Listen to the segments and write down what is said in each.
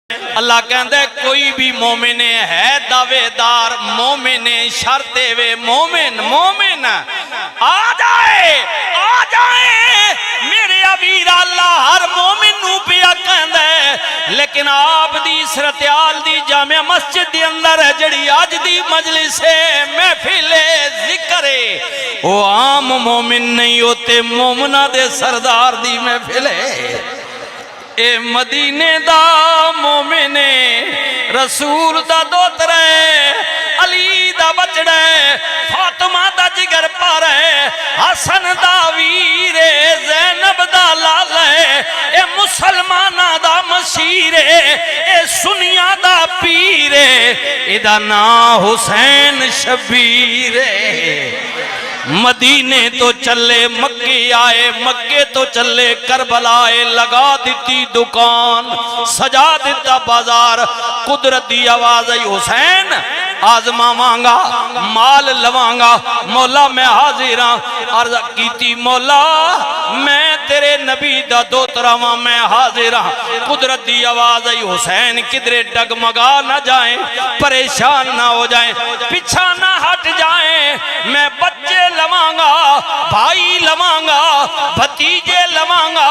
اللہ کہندہ ہے کوئی بھی مومن ہے دعوے دار مومن شرط وے مومن آ جائے میرے امیر اللہ ہر مومن نو پیا کہندہ ہے لیکن آپ دی صورتحال دی جامع مسجد دی اندر ہے جڑی آج دی مجلس ہے محفل ذکر ہے وہ عام مومن نہیں ہوتے مومنہ دے سردار دی محفل ہے اے مدینے دا مومن رسول دا دوتر ہے علی دا بچڑا ہے فاطمہ دا جگر پار ہے حسن دا ویر ہے زینب دا لال ہے اے مسلمانہ دا مشیر ہے اے سنیا دا پیر ہے ادا نا حسین شبیر ہے مدینے تو چلے مکے آئے مکے تو چلے کربلا آئے لگا دیتی دکان سجا دیتا بازار قدرت دی آواز آئی حسین آزما مانگا مال لوانگا مولا میں حاضراں عرض کیتی مولا میں تیرے نبی دا دوتراواں میں حاضراں قدرت دی آواز آئی حسین کدرے ڈگمگا نہ جائیں پریشان نہ ہو جائیں پیچھا نہ ہٹ جائیں میں بچے لوانگا بھائی لوانگا بھتیجے لوانگا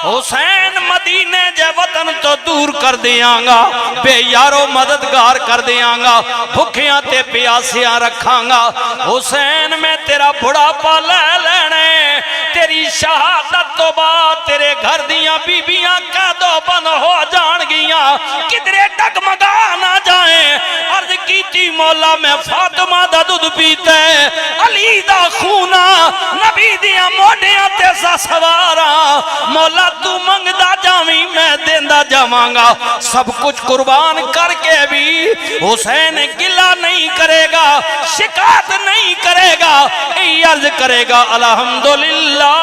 حسین مدینے جے وطن تو دور کر دیاں گا بے یارو مددگار کر دیاں گا بھکیاں تے پیاسیاں رکھاں گا حسین میں تیرا بڑا پا لے لینے تیری شہادت تو بعد تیرے گھر دیاں بی بیاں قیدو بن ہو جان گیاں کدرے ڈگمگا نہ جائیں عرض کیتی مولا میں فاطمہ دا دودھ پیتے علی دا خونا نبی دیا موڑیاں تیسا سوارا مولا تو منگ دا جاویں میں دیندہ جامانگا سب کچھ قربان کر کے بھی حسین گلہ نہیں کرے گا شکایت نہیں کرے گا عرض کرے گا الحمدللہ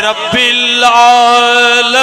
رب العالمین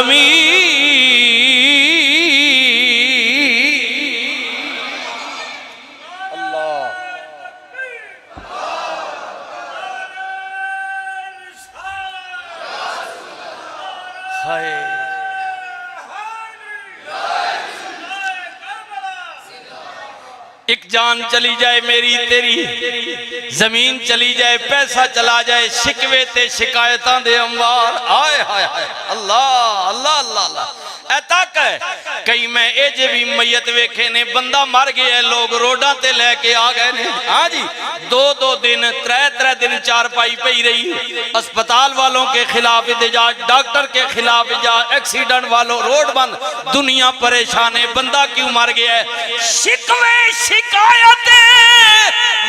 ایک جان چلی جائے میری تیری زمین چلی جائے پیسہ چلا جائے شکوے تے شکایتاں دے اموار آئے آئے آئے اللہ اللہ اللہ اللہ اے تک ہے کئی میں اے جے بھی میت ویکھے نے بندہ مر گیا ہے لوگ روڈاں تے لے کے آگئے نے ہاں جی دو دن ترے دن چار پائی پئی رہی اسپتال والوں کے خلاف احتجاج ڈاکٹر کے خلاف احتجاج ایکسیڈنٹ والوں روڈ بند دنیا پریشان ہے بندہ کیوں مر گیا ہے شکوے شکایتیں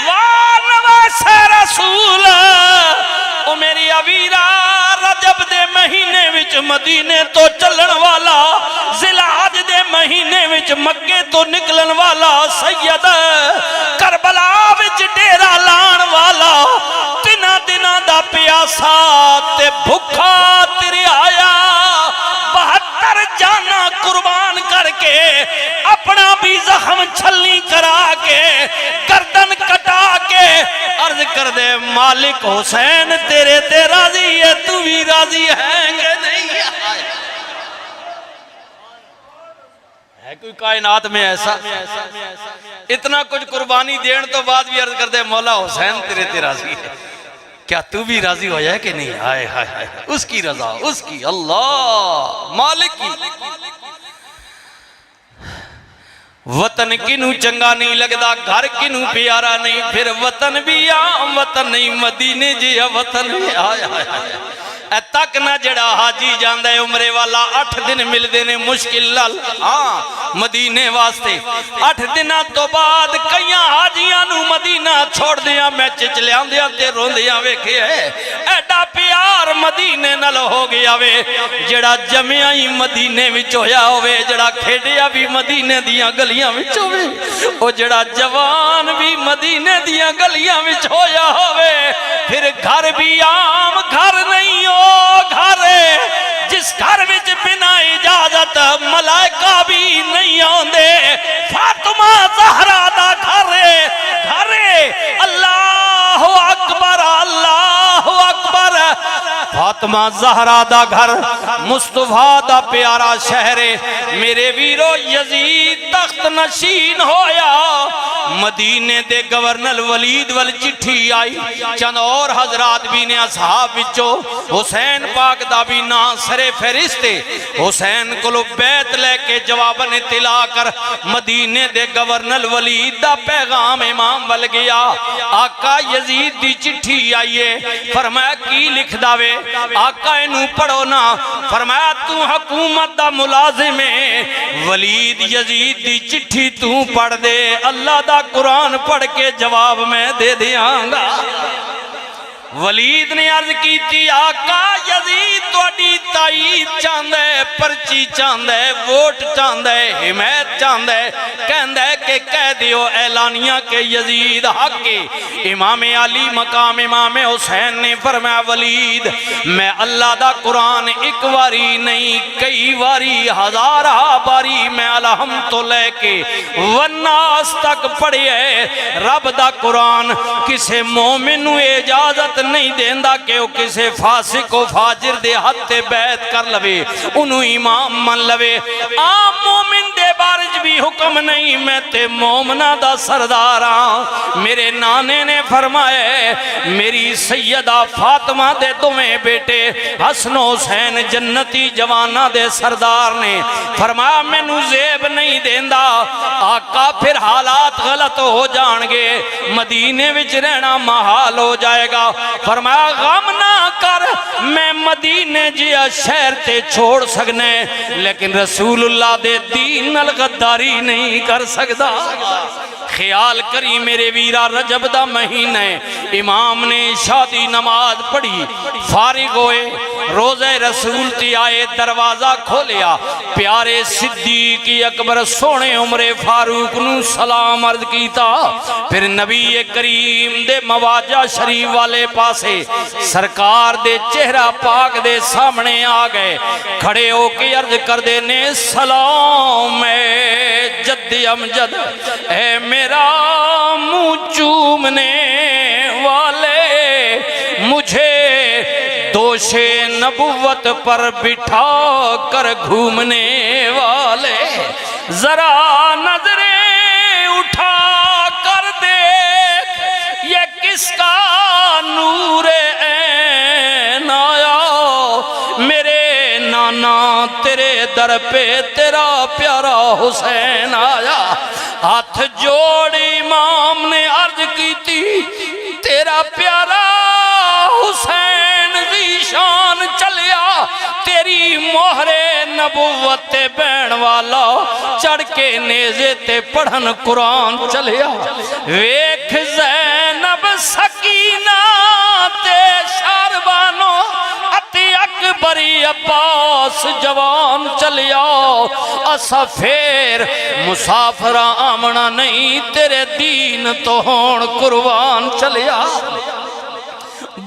وانواس رسول او میری عویرہ رجب دے مہینے وچ مدینے تو چلن والا ذیلحج دے مہینے وچ مکے تو نکلن والا سید کربلا وچ ڈیرا لان والا تینا دنا دا پیاسا تے بھکھا تیرے آیا 72 جانا قربان کر کے اپنا بھی زخم چھلنی کرا کے گردن کٹا کے عرض کر دے مالک حسین تیرے تے راضی ہے تو بھی راضی ہیں گے نہیں ہے کوئی کائنات میں ایسا اتنا کچھ قربانی دین تو بعد بھی عرض کر دے مولا حسین تیرے تے راضی ہے کیا تو بھی راضی ہو جائے کہ نہیں آئے آئے اس کی رضا اس کی اللہ مالک کی وطن کنوں چنگا نہیں لگدا گھر کنوں پیارا نہیں پھر وطن بھی عام وطن نہیں مدینے جیا وطن بھی آئے آئے آئے اے تک نہ جڑا حاجی جاندہ ہے عمرے والا 8 دن مل دینے مشکل لال ہاں مدینے واسطے 8 دنہ تو بعد کئیاں حاجیاں نو مدینہ چھوڑ دیا میں چچلیاں دیا تے رون دیا ویکھے ہے ایڈا پیار مدینے نل ہو گیا وے جڑا جمعہ ہی مدینے وچ ہویا ہوئے جڑا کھیڑیا بھی مدینے دیا گلیاں وچ ہوئے او جڑا جوان بھی مدینے دیا گلیاں وچ ہویا ہوئے پھر گھر بھی عام گھر نہیں ہو گھر جس گھر وچ بنا اجازت ملائکہ بھی نہیں آندے فاطمہ زہرا دا گھر اللہ اکبر اللہ اکبر فاطمہ فاطمہ زہرا دا گھر مصطفیٰ دا پیارا شہر میرے ویرو یزید تخت نشین ہویا مدینے دے گورنر ولید وال چٹھی آئی چند اور حضرات بھی نے اصحاب وچو حسین پاک دا بھی نا سرے فہرستے حسین کو لو بیت لے کے جواباً اطلاع کر مدینے دے گورنر ولید دا پیغام امام ول گیا آقا یزید دی چٹھی آئیے فرمایا کی لکھ داوے آقا انہوں پڑھو نا فرمایا تو حکومت دا ملازم ہے ولید یزید دی چٹھی تو پڑھ دے اللہ دا قرآن پڑھ کے جواب میں دے دیاں گا ولید نے عرض کی تھی آقا یزید توڑی تائید چاندے پرچی چاندے ووٹ چاندے حمایت چاندے کہندے کہ کہہ دیو اعلانیہ کے یزید حق کے امام علی مقام امام حسین نے فرمایا ولید میں اللہ دا قرآن ایک واری نہیں کئی واری ہزارہ باری میں الحمد تو لے کے والناس تک پڑھے رب دا قرآن کسے مومن اجازت نہیں دیندہ کہ وہ کسے فاسق و فاجر دے حد تے بیعت کر لوے انہوں امام من لوے عام مومن دے بارج بھی حکم نہیں میں تے مومنہ دا سرداراں میرے نانے نے فرمائے میری سیدہ فاطمہ دے دویں بیٹے حسن و حسین جنتی جوانہ دے سردار نے فرمایا میں نو زیب نہیں دیندہ آقا پھر حالات غلط ہو جانگے مدینے وچ رہنا محال ہو جائے گا فرمایا غم نہ کر میں مدینے جیا شہر تے چھوڑ سکنے لیکن رسول اللہ دے دین الغداری نہیں کر سکتا خیال کری میرے ویرا رجب دا مہینے امام نے شادی نماز پڑھی فارغ ہوئے روزہ رسول تی آئے دروازہ کھولیا پیارے صدیق اکبر سونے عمر فاروق نو سلام عرض کیتا پھر نبی کریم دے مواجہ شریف والے پاسے سرکار دے چہرہ پاک دے سامنے آ گئے کھڑے ہو کے عرض کر دینے سلام اے جد امجد اے میرا منہ چومنے والے مجھے دوش نبوت پر بٹھا کر گھومنے والے ذرا نظریں اٹھا کر دیکھ یہ کس کا نور عین آیا میرے نانا تیرے در پہ تیرا پیارا حسین آیا ہاتھ جوڑ امام نے عرض کی تھی تیرا پیارا حسین ذیشان چلیا تیری مہر نبوت تے بین والا چڑھ کے نیزے تے پڑھن قرآن چلیا ویکھ زینب سکینہ تے شاربانو اتی اکبری عباس جوان چلیا اسا پھر مسافرہ آمنا نہیں تیرے دین تو ہون قربان چلیا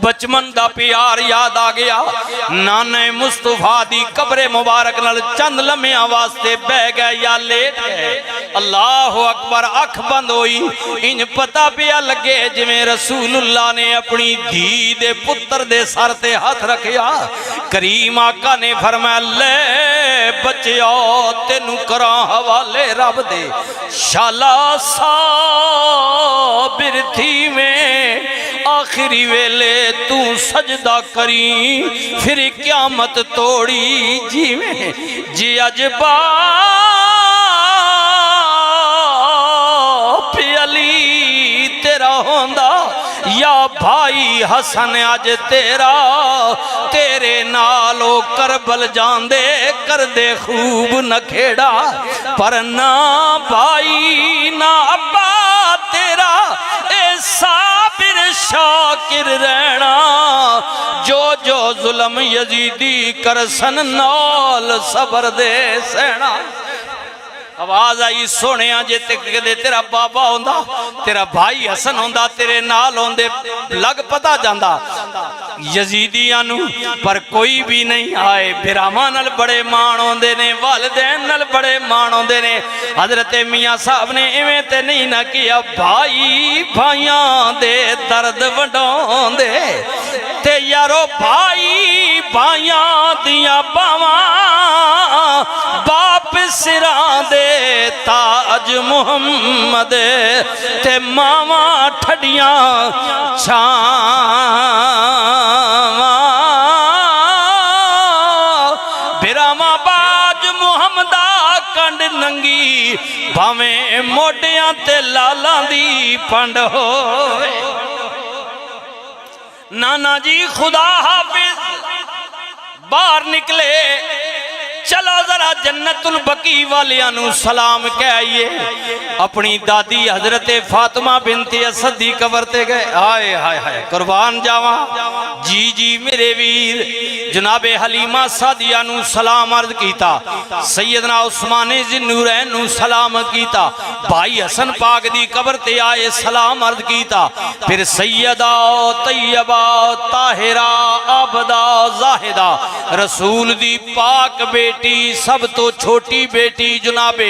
بچمن دا پیار یاد آ گیا نانے مصطفیٰ دی قبر مبارک نال چند لمحیاں واسطے بہ گئے یا لیٹ گئے اللہ اکبر اکھ بند ہوئی انج پتہ پیا لگے جویں رسول اللہ نے اپنی دھی دے پتر دے سر تے ہاتھ رکھیا کریم آقا نے فرمایا لے بچیا تینوں کراں حوالے رب دے شالا صابر تھی میں آخری ویلے تو سجدہ کری پھر قیامت توڑی جی میں جی عجبا پی علی تیرا ہوندہ یا بھائی حسن آج تیرا تیرے نالو کربل جان دے کر دے خوب نہ کھیڑا پر نہ بھائی نہ ابا تیرا اے صابر شاکر رہنا جو جو ظلم یزیدی کر سن نال صبر دے سہنا آواز آئی سونے آجے تیرا بابا ہوندہ تیرا بھائی حسن ہوندہ تیرے نال ہوندے لگ پتا جاندہ یزیدیانو پر کوئی بھی نہیں آئے برامان نل بڑے مان ہوندے نے والدین نل بڑے مان ہوندے نے حضرت میاں صاحب نے ایویں تے نہیں نہ کیا بھائی بھائیاں دے درد وڈاؤں دے تے یارو بھائی بھائیاں دیاں باواں باپ سراں دے تاج محمد تے ماواں ٹھڈیاں چھاواں براواں باج محمدہ کنڈ ننگی بھاویں موڈیاں تے لالاں دی پنڈ ہوئے نانا جی خدا حافظ باہر نکلے چلو ذرا جنت البقیع والیانو سلام کہہ آئیے اپنی دادی حضرت فاطمہ بنت اسد دی قبر تے گئے آئے ہائے ہائے قربان جاواں جی جی میرے ویر جناب حلیمہ سعدیہ نو سلام عرض کیتا سیدنا عثمان ذوالنورین نو سلام کیتا بھائی حسن پاک دی قبر تے آئے سلام عرض کیتا پھر سیدہ طیبہ طاہرہ عابدہ زاہدہ رسول دی پاک بیٹی سب تو چھوٹی بیٹی جناب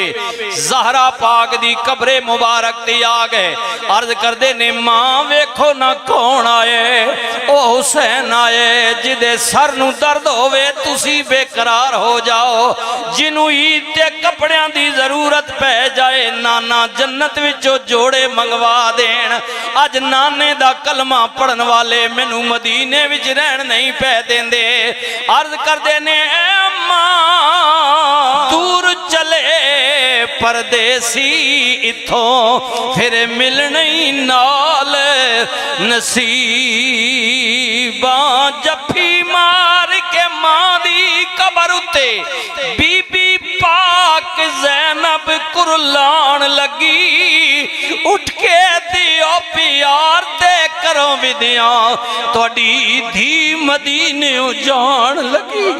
زہرا پاک دی قبر مبارک تے آ گئے عرض کر دے نے ماں ویکھو نہ کون آئے او حسین آئے جدے سر نو درد ہوئے تسی بے قرار ہو جاؤ جنو عید تے کپڑیاں دی ضرورت پہ جائے نانا جنت وچو جوڑے منگوا دین اج نانے دا کلمہ پڑھن والے مینوں مدینے وچ رہن نہیں پہ دین دے عرض کر دے نے ماں دور چلے پردیسی اتھوں پھر ملنی نال نصیباں جفی مار کے ماں دی قبر اتے بی بی پاک زینب کرلان لگی اٹھ کے دیو پیار تے کرو ودیاں توڑی دھی مدینے جان لگی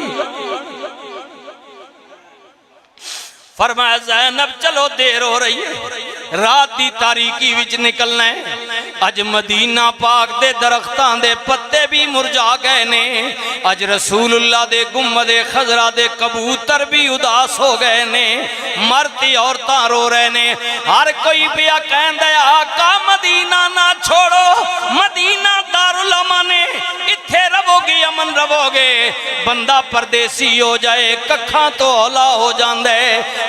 فرمایا زینب چلو دیر ہو رہی ہے رات دی تاریکی وچ نکلنا ہے اج مدینہ پاک دے درختان دے پتے بھی مرجا گئے نے اج رسول اللہ دے گمبد خضرا دے کبوتر بھی اداس ہو گئے نے مرتی عورتاں رو رہے نے ہر کوئی پیا کہندے آقا مدینہ نہ چھوڑو مدینہ دارالامن نے اتھے رو گی امن رو گے بندہ پردیسی ہو جائے ککھاں تو اولا ہو جاندے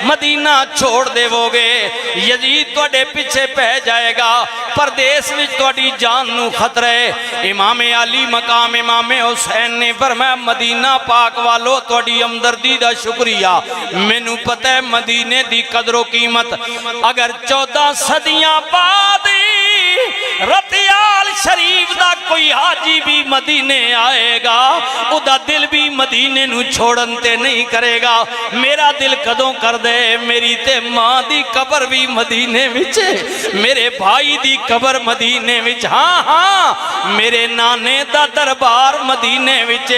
مدینہ چھوڑ دے وہ گے یزید توڑے پیچھے پہ جائے گا پردیس وچ توڑی جان نو خطرے امام علی مقام امام حسین نے فرمایا مدینہ پاک والو توڑی ہمدردی دا شکریہ مینوں پتہ ہے مدینے دی قدر و قیمت اگر 14 صدیاں بعد رتیال شریف دا کوئی حاجی بھی مدینے آئے گا او دا دل بھی مدینے نو چھوڑن تے نہیں کرے گا میرا دل کدوں کر دے میری تے ماں دی قبر بھی مدینے وچ میرے بھائی دی قبر مدینے وچ ہاں ہاں میرے نانے دا دربار مدینے وچ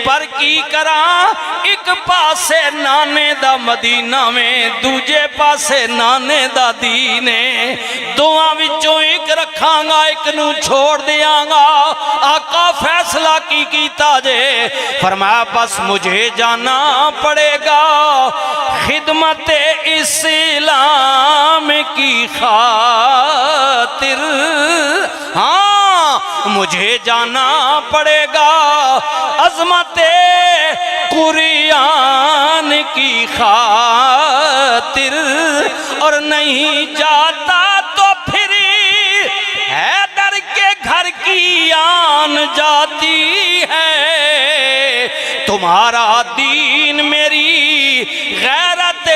پر کی کراں ایک پاسے نانے دا مدینہ میں دوجے پاسے نانے دا دینے دعا وچوں ایک رکھاں گا ایک نو چھوڑ دیاں گا آقا فیصلہ کی کیتا جے فرمایا بس مجھے جانا پڑے گا خدمت اسلام کی خاطر ہاں مجھے جانا پڑے گا عظمت قرآن کی خاطر اور نہیں جاتا تو پھر حیدر کے گھر کی آن جاتی ہے تمہارا دین میری غیرت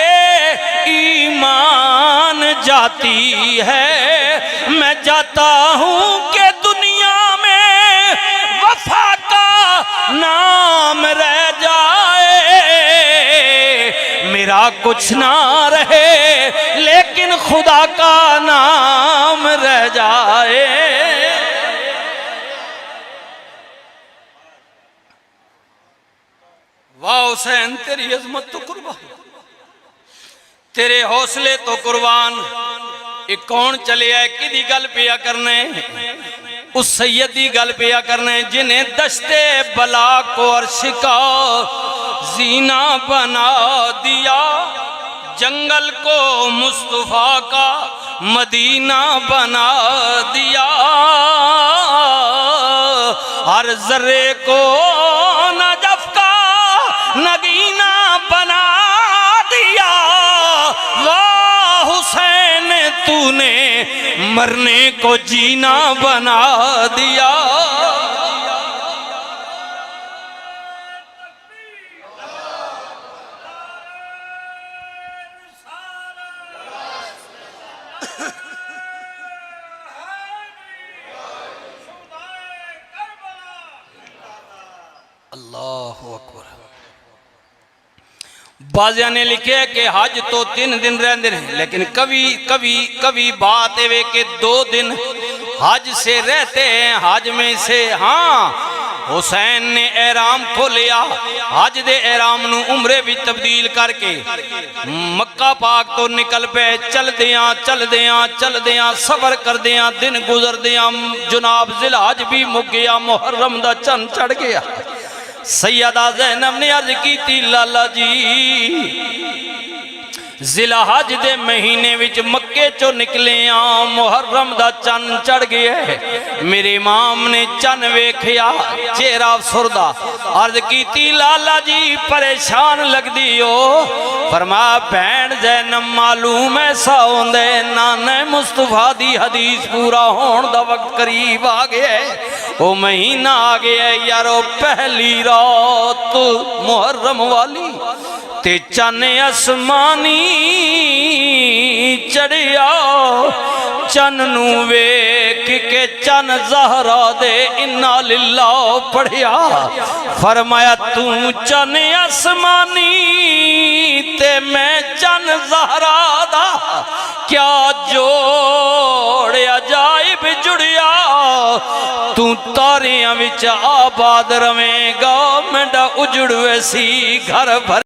ایمان جاتی ہے میں جاتا ہوں کہ دنیا میں وفا کا نام رہ جائے میرا کچھ نہ رہے لیکن خدا کا نام رہ جائے واہ حسین تیری عظمت تو قربان تیرے حوصلے تو قربان ایک کون چلے آئے کدی گل پیا کرنے اس سیدی گل پیا کرنے جنہیں دشتے بلا کو عرش کا زینہ بنا دیا جنگل کو مصطفیٰ کا مدینہ بنا دیا ہر ذرے کو نجف کا نگینہ بنا دیا واہ حسین تو نے مرنے کو جینا بنا دیا اللہ اکبر بازیاں نے لکھے کہ حج تو 3 دن رہندے ہیں لیکن کبھی بات ہے کہ 2 دن حج سے رہتے ہیں حج میں سے ہاں حسین نے احرام کھولیا حج دے احرام نو عمرے بھی تبدیل کر کے مکہ پاک تو نکل پے چل دیاں صبر کر دیاں دن گزر دیاں جناب ذی الحج بھی مک گیا محرم دا چند چڑھ گیا سیدہ زینب نے عرض کی تھی لالا جی ذی الحج دے مہینے وچ مکے چو نکلے محرم دا چن چڑھ گیا ہے میرے امام نے چن ویکھیا چہرہ افسردہ عرض کی تھی لالا جی پریشان لگ دیو فرمایا بہن زینب معلوم ایسا ہوندے نانے مصطفیٰ دی حدیث پورا ہون دا وقت قریب آگیا ہے وہ مہینہ آگیا ہے یارو پہلی رات محرم والی تے چن اسمانی چڑھیا چن نو ویکھ کے چن زہرا دے انا للہ پڑھیا فرمایا تو چن اسمانی تے میں چن زہرا دا کیا جوڑ عجائب جڑیا تو تاریاں وچ آباد رویں گا منڈا اجڑ ویسی گھر بھر